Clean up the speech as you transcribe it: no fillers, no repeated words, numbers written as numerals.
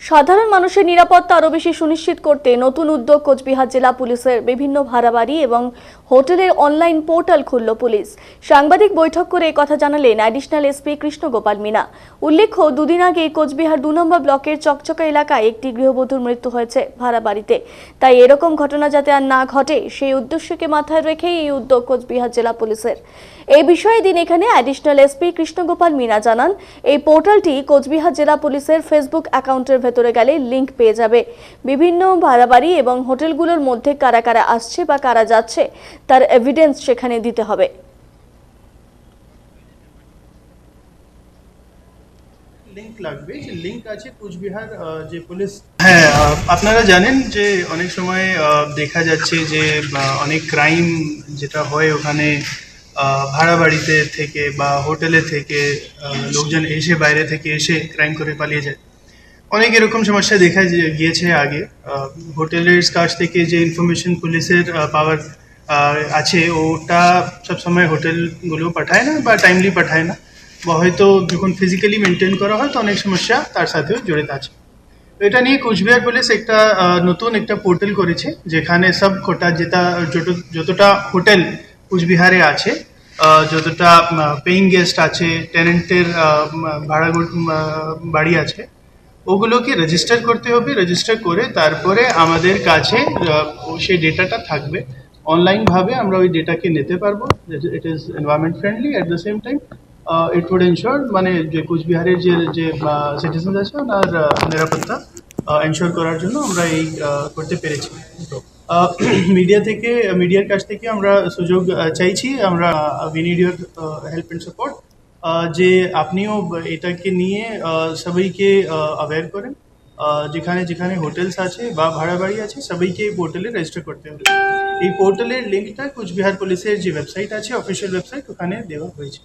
সাধারণ মানুষের নিরাপত্তা আরও বেশি সুনিশ্চিত করতে নতুন উদ্যোগ কোচবিহার জেলা পুলিশের বিভিন্ন ভাড়া বাড়ি এবং হোটেলের অনলাইন পোর্টাল খুলল পুলিশ। সাংবাদিক বৈঠক করে কথা জানালেন অ্যাডিশনাল এসপি কৃষ্ণগোপাল মীনা। উল্লেখ্য, দুদিন আগে কোচবিহার 2 নম্বর ব্লকের চকচকা এলাকায় একটি গৃহবধূর মৃত্যু হয়েছে ভাড়া বাড়িতে। তাই এরকম ঘটনা যাতে আর না ঘটে সেই উদ্দেশ্যকে মাথায় রেখেই এই উদ্যোগ কোচবিহার জেলা পুলিশের। এই বিষয়ে দিন এখানে অ্যাডিশনাল এসপি কৃষ্ণগোপাল মীনা জানান, এই পোর্টালটি কোচবিহার জেলা পুলিশের ফেসবুক অ্যাকাউন্টের ভেতরে গেলে লিংক পেয়ে যাবে। বিভিন্ন ভাড়া বাড়ি এবং হোটেলগুলোর মধ্যে কারা কারা আসছে বা কারা যাচ্ছে তার এভিডেন্স সেখানে দিতে হবে। লিংক লাগবে, যে লিংক আছে কোচবিহার যে পুলিশ। হ্যাঁ, আপনারা জানেন যে অনেক সময় দেখা যাচ্ছে যে অনেক ক্রাইম যেটা হয় ওখানে ভাড়া বাড়িতে থেকে বা হোটেলে থেকে লোকজন এসে বাইরে থেকে এসে ক্রাইম করে পালিয়ে যায়। অনেক এরকম সমস্যা দেখা গিয়েছে আগে। হোটেলের কাছ থেকে যে ইনফরমেশন পুলিশের পাওয়ার আছে ওটা সবসময় হোটেলগুলো পাঠায় না বা টাইমলি পাঠায় না, বা হয়তো যখন ফিজিক্যালি মেনটেন করা হয় তো অনেক সমস্যা তার সাথেও জড়িত আছে। তো এটা নিয়ে কোচবিহার পুলিশ একটা নতুন একটা পোর্টাল করেছে, যেখানে সব কোটা যতটা হোটেল কোচবিহারে আছে, যতটা পেইং গেস্ট আছে, টেনেন্টের ভাড়া বাড়ি আছে, ওগুলোকে রেজিস্টার করতে হবে। রেজিস্টার করে তারপরে আমাদের কাছে সেই ডেটাটা থাকবে। অনলাইনভাবে আমরা ওই ডেটাকে নিতে পারবো। It is environment friendly, at the same time it would ensure মানে যে কোচবিহারের যে সিটিজেন আছে ওনার নিরাপত্তা এনশোর করার জন্য আমরা এই করতে পেরেছি। মিডিয়ার কাছ থেকে আমরা সুযোগ চাইছি, আমরা we need your help and support, যে আপনিও এটাকে নিয়ে সবাইকে অ্যাওয়্যার করেন। যেখানে যেখানে হোটেলস আছে বা ভাড়া বাড়ি আছে সবাইকে এই পোর্টালে রেজিস্টার করতে হবে। এই পোর্টালের লিঙ্কটা কোচবিহার পুলিশের যে ওয়েবসাইট আছে, অফিসিয়াল ওয়েবসাইট, ওখানে দেওয়া হয়েছে।